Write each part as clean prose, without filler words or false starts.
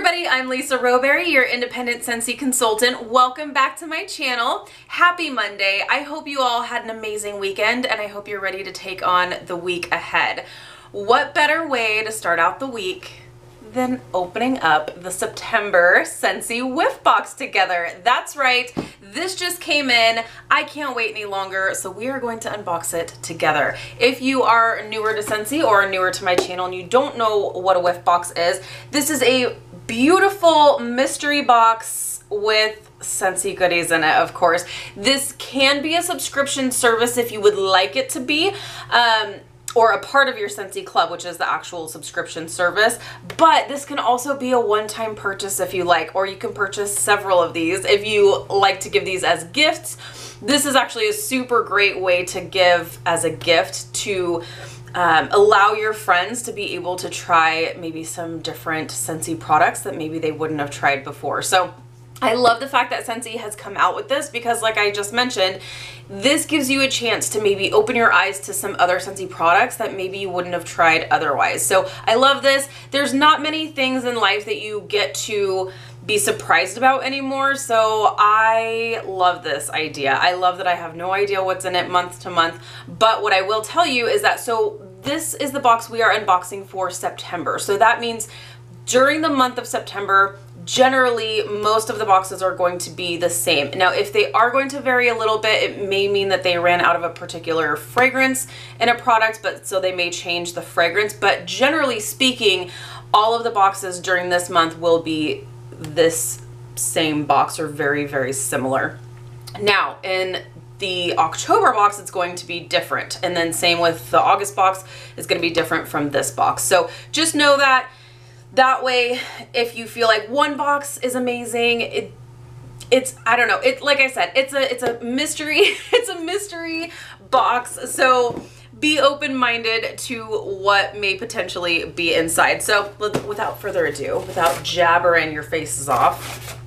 everybody, I'm Lisa Rowberry, your independent Scentsy consultant. Welcome back to my channel. Happy Monday. I hope you all had an amazing weekend and I hope you're ready to take on the week ahead. What better way to start out the week than opening up the September Scentsy Whiff box together? That's right, this just came in. I can't wait any longer, so we are going to unbox it together. If you are newer to Scentsy or newer to my channel and you don't know what a whiff box is, this is a beautiful mystery box with Scentsy goodies in it, of course. This can be a subscription service if you would like it to be, or a part of your Scentsy Club, which is the actual subscription service. But this can also be a one-time purchase if you like, or you can purchase several of these if you like to give these as gifts. This is actually a super great way to give as a gift to allow your friends to be able to try maybe some different Scentsy products that maybe they wouldn't have tried before. So I love the fact that Scentsy has come out with this because, like I just mentioned, this gives you a chance to maybe open your eyes to some other Scentsy products that maybe you wouldn't have tried otherwise. So I love this. There's not many things in life that you get to be surprised about anymore, so I love this idea. I love that I have no idea what's in it month to month, but what I will tell you is that, so this is the box we are unboxing for September. So that means during the month of September, generally most of the boxes are going to be the same. Now, if they are going to vary a little bit, it may mean that they ran out of a particular fragrance in a product, but so they may change the fragrance. But generally speaking, all of the boxes during this month will be this same box or very, very similar. Now, in the October box, it's going to be different. And then same with the August box, it's going to be different from this box. So just know that. That way, if you feel like one box is amazing, it's I don't know, it, like I said, it's a mystery, it's a mystery box. So be open-minded to what may potentially be inside. So without further ado, without jabbering your faces off,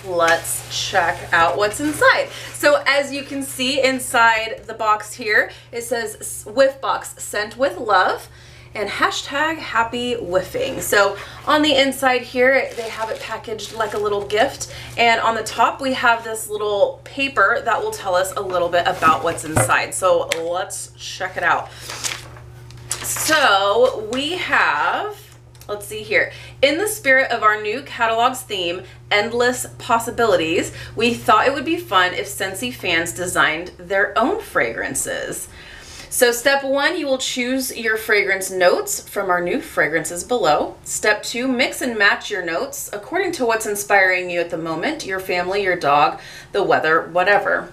let's check out what's inside. So as you can see inside the box here, it says Whiff Box, Scent with Love, and hashtag happy whiffing. So on the inside here, they have it packaged like a little gift. And on the top, we have this little paper that will tell us a little bit about what's inside. So let's check it out. So we have, let's see here. In the spirit of our new catalog's theme, Endless Possibilities, we thought it would be fun if Scentsy fans designed their own fragrances. So step 1, you will choose your fragrance notes from our new fragrances below. Step 2, mix and match your notes according to what's inspiring you at the moment, your family, your dog, the weather, whatever.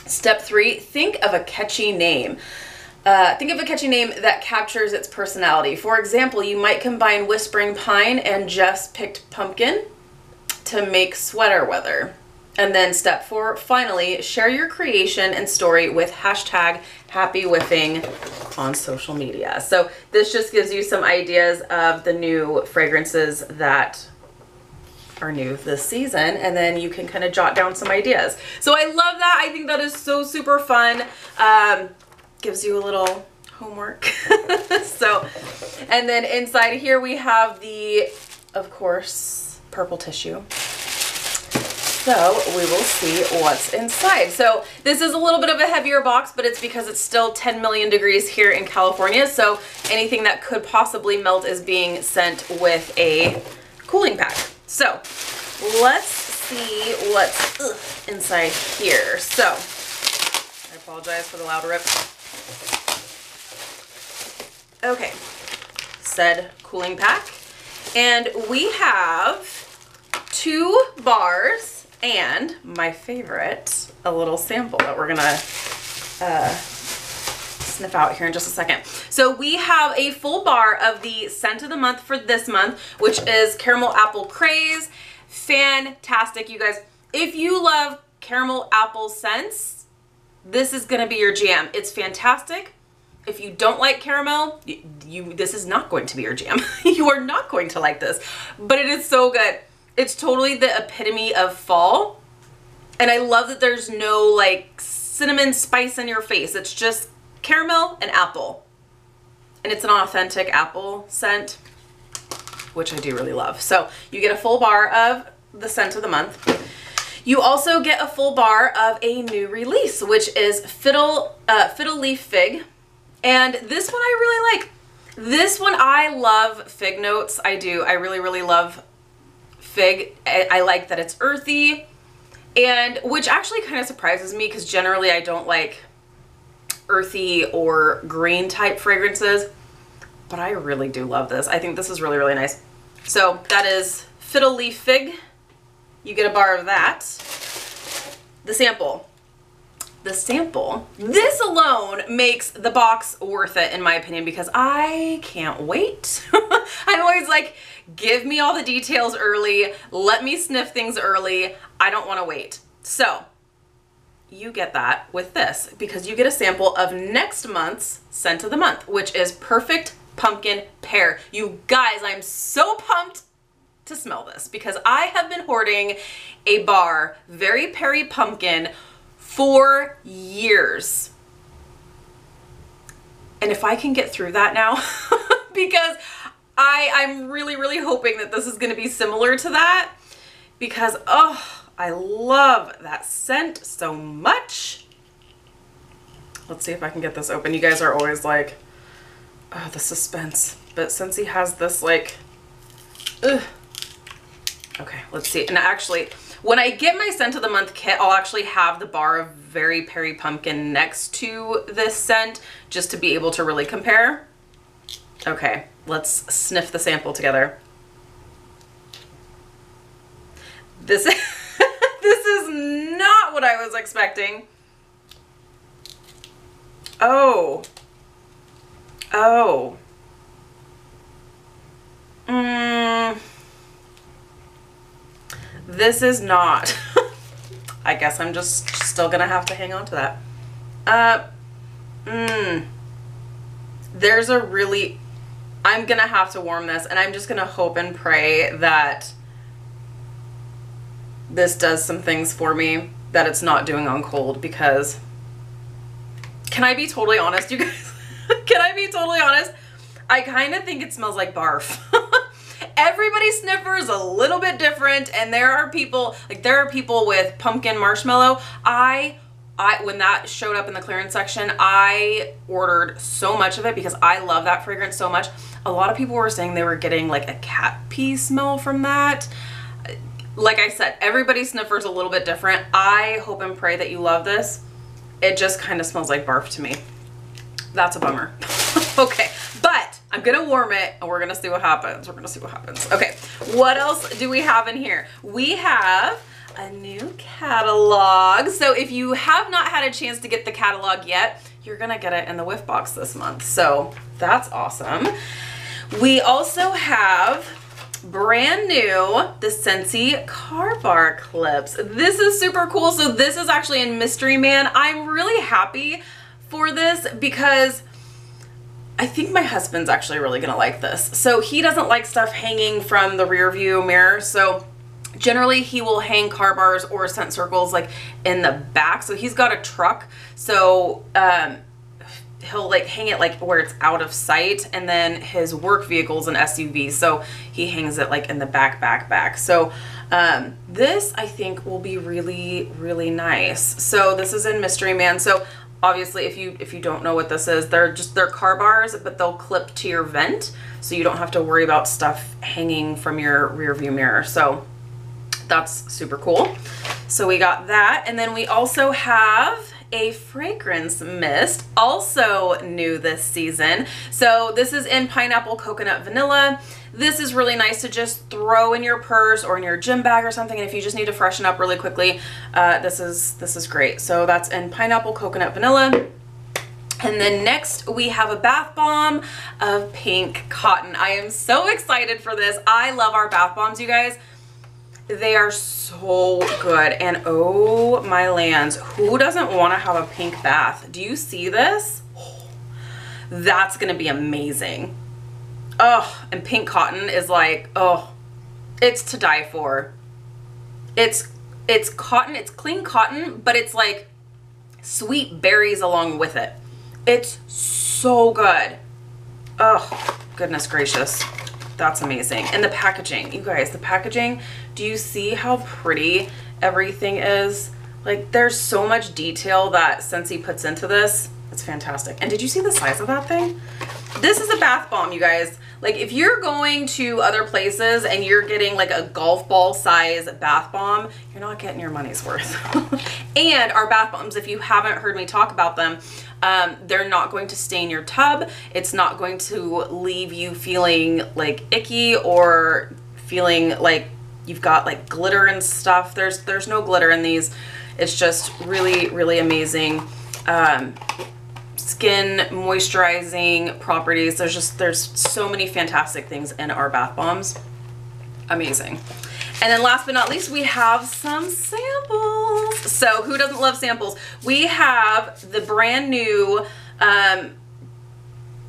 Step 3, think of a catchy name. Think of a catchy name that captures its personality. For example, you might combine Whispering Pine and Just Picked Pumpkin to make sweater weather. And then step 4, finally, share your creation and story with hashtag happy whiffing on social media. So this just gives you some ideas of the new fragrances that are new this season, and then you can kind of jot down some ideas. So I love that. I think that is so super fun. Gives you a little homework. So, and then inside here we have the, of course, purple tissue. So we will see what's inside. So this is a little bit of a heavier box, but it's because it's still 10 million degrees here in California. So anything that could possibly melt is being sent with a cooling pack. So let's see what's inside here. So I apologize for the loud rip. Okay, said cooling pack. And we have 2 bars. And my favorite, a little sample that we're gonna sniff out here in just a second. So we have a full bar of the scent of the month for this month, which is Caramel Apple Craze. Fantastic, you guys. If you love caramel apple scents, this is gonna be your jam. It's fantastic. If you don't like caramel, this is not going to be your jam. You are not going to like this, but it is so good. It's totally the epitome of fall. And I love that there's no like cinnamon spice in your face. It's just caramel and apple. And it's an authentic apple scent. which I do really love. So you get a full bar of the scent of the month. You also get a full bar of a new release, which is Fiddle Leaf Fig. And this one I really like. This one, I love fig notes. I do. I really, really love fig. I like that it's earthy, and which actually kind of surprises me because generally I don't like earthy or green type fragrances, but I really do love this. I think this is really, really nice. So that is Fiddle Leaf Fig. You get a bar of that. The sample. This alone makes the box worth it in my opinion because I can't wait. I'm always like, give me all the details early. Let me sniff things early. I don't want to wait. So you get that with this because you get a sample of next month's scent of the month, which is Perfect Pumpkin Pear. You guys, I'm so pumped to smell this because I have been hoarding a bar, Very Peary Pumpkin, for years. And if I can get through that now, because I'm really, really hoping that this is going to be similar to that because, oh, I love that scent so much. Let's see if I can get this open. You guys are always like, oh, the suspense. But Scentsy has this like, ugh. Okay, let's see. And actually, when I get my scent of the month kit, I'll actually have the bar of Very Peary Pumpkin next to this scent just to be able to really compare. Okay, let's sniff the sample together. This is, this is not what I was expecting. Oh. Oh. This is not. I guess I'm just still gonna have to hang on to that. There's a really, I'm gonna have to warm this and I'm just gonna hope and pray that this does some things for me that it's not doing on cold because, can I be totally honest, you guys? Can I be totally honest? I kind of think it smells like barf. Everybody's sniffer is a little bit different, and there are people with pumpkin marshmallow. When that showed up in the clearance section, I ordered so much of it because I love that fragrance so much. A lot of people were saying they were getting like a cat pee smell from that. Like I said, everybody's sniffer is a little bit different. I hope and pray that you love this. It just kind of smells like barf to me. That's a bummer. Okay, but I'm gonna warm it and we're gonna see what happens. We're gonna see what happens. Okay, what else do we have in here? We have a new catalog. So if you have not had a chance to get the catalog yet, you're gonna get it in the whiff box this month. So that's awesome. We also have brand new, the Scentsy Carpark clips. This is super cool. So this is actually in Mystery Man. I'm really happy for this because I think my husband's actually really gonna like this. So he doesn't like stuff hanging from the rear view mirror. So generally he will hang car bars or scent circles like in the back. So he's got a truck. So he'll like hang it like where it's out of sight, and then his work vehicle's an SUV. So he hangs it like in the back. So this I think will be really, really nice. So this is in Mystery Man. So obviously, if you don't know what this is, they're car bars, but they'll clip to your vent, so you don't have to worry about stuff hanging from your rear view mirror. So that's super cool. So we got that, and then we also have a fragrance mist, also new this season. So this is in Pineapple Coconut Vanilla. This is really nice to just throw in your purse or in your gym bag or something, and if you just need to freshen up really quickly, this is great. So that's in Pineapple Coconut Vanilla. And then next we have a bath bomb of Pink Cotton. I am so excited for this. I love our bath bombs, you guys. They are so good, and oh my lands, who doesn't want to have a pink bath? Do you see this? That's gonna be amazing. Oh, and Pink Cotton is like, oh, it's to die for. It's cotton, it's clean cotton, but it's like sweet berries along with it. It's so good. Oh, goodness gracious. That's amazing. And the packaging, you guys, the packaging, do you see how pretty everything is? Like, there's so much detail that Scentsy puts into this. It's fantastic. And did you see the size of that thing? This is a bath bomb, you guys. Like, if you're going to other places and you're getting like a golf ball size bath bomb, you're not getting your money's worth. And our bath bombs, if you haven't heard me talk about them, they're not going to stain your tub. It's not going to leave you feeling like icky or feeling like you've got like glitter and stuff. There's no glitter in these. It's just really, really amazing. Skin moisturizing properties. There's so many fantastic things in our bath bombs. Amazing. And then last but not least, we have some samples. So who doesn't love samples? We have the brand new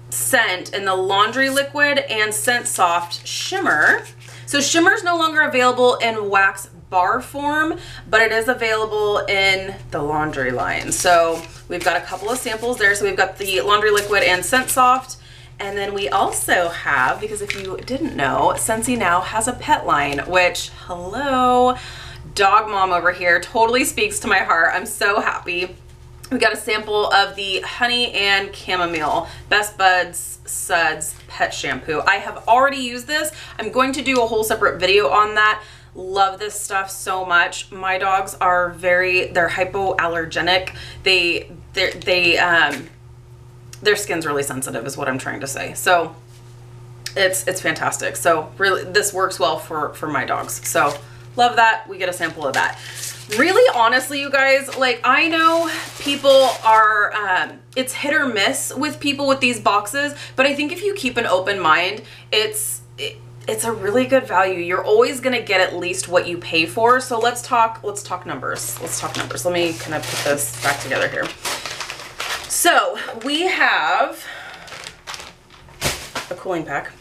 scent in the Laundry Liquid and Scent Soft Shimmer. So shimmer is no longer available in wax bar form, but it is available in the laundry line. So we've got a couple of samples there. So we've got the Laundry Liquid and Scent Soft. And then we also have, because if you didn't know, Scentsy now has a pet line, which, hello, dog mom over here, totally speaks to my heart. I'm so happy. We got a sample of the Honey and Chamomile Best Buds Suds Pet Shampoo. I have already used this. I'm going to do a whole separate video on that. Love this stuff so much. My dogs are they're hypoallergenic. Their skin's really sensitive is what I'm trying to say. So it's fantastic. So really this works well for my dogs. So love that. We get a sample of that. Really, honestly, you guys, like, I know people are, it's hit or miss with people with these boxes, but I think if you keep an open mind, it's a really good value. You're always going to get at least what you pay for. So let's talk numbers. Let's talk numbers. Let me kind of put this back together here. So we have a cooling pack.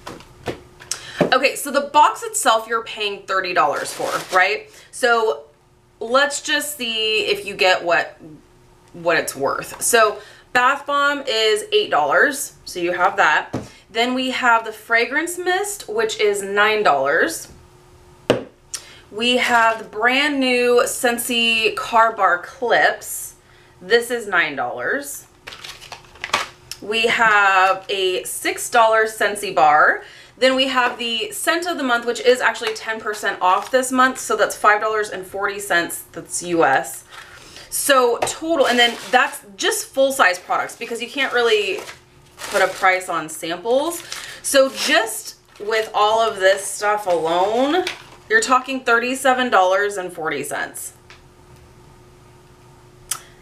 Okay, so the box itself you're paying $30 for, right? So let's just see if you get what it's worth. So bath bomb is $8, so you have that. Then we have the fragrance mist, which is $9. We have the brand new Scentsy Carpark clips. This is $9. We have a $6 Scentsy bar. Then we have the scent of the month, which is actually 10% off this month. So that's $5.40. That's US. So total, and then that's just full-size products because you can't really put a price on samples. So just with all of this stuff alone, you're talking $37.40.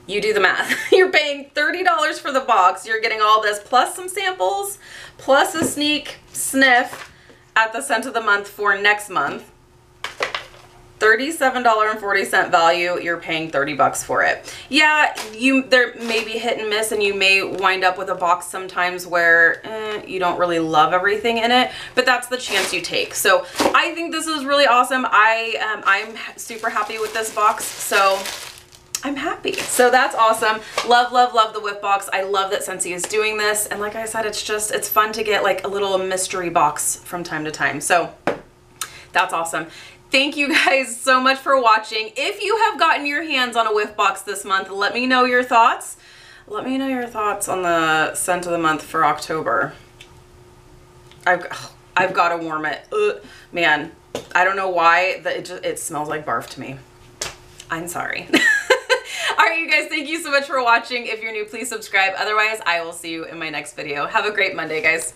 You do the math. You're paying $30 for the box. You're getting all this plus some samples, plus a sneak sniff at the scent of the month for next month. $37.40 value. You're paying $30 for it. Yeah, there may be hit and miss, and you may wind up with a box sometimes where you don't really love everything in it, but that's the chance you take. So I think this is really awesome. I'm super happy with this box. So I'm happy. So that's awesome. Love, love, love the whip box. I love that Scentsy is doing this. And like I said, it's fun to get like a little mystery box from time to time. So that's awesome. Thank you guys so much for watching. If you have gotten your hands on a whiff box this month, let me know your thoughts. Let me know your thoughts on the scent of the month for October. I've got to warm it. Man, I don't know why it smells like barf to me. I'm sorry. All right, you guys, thank you so much for watching. If you're new, please subscribe. Otherwise, I will see you in my next video. Have a great Monday, guys.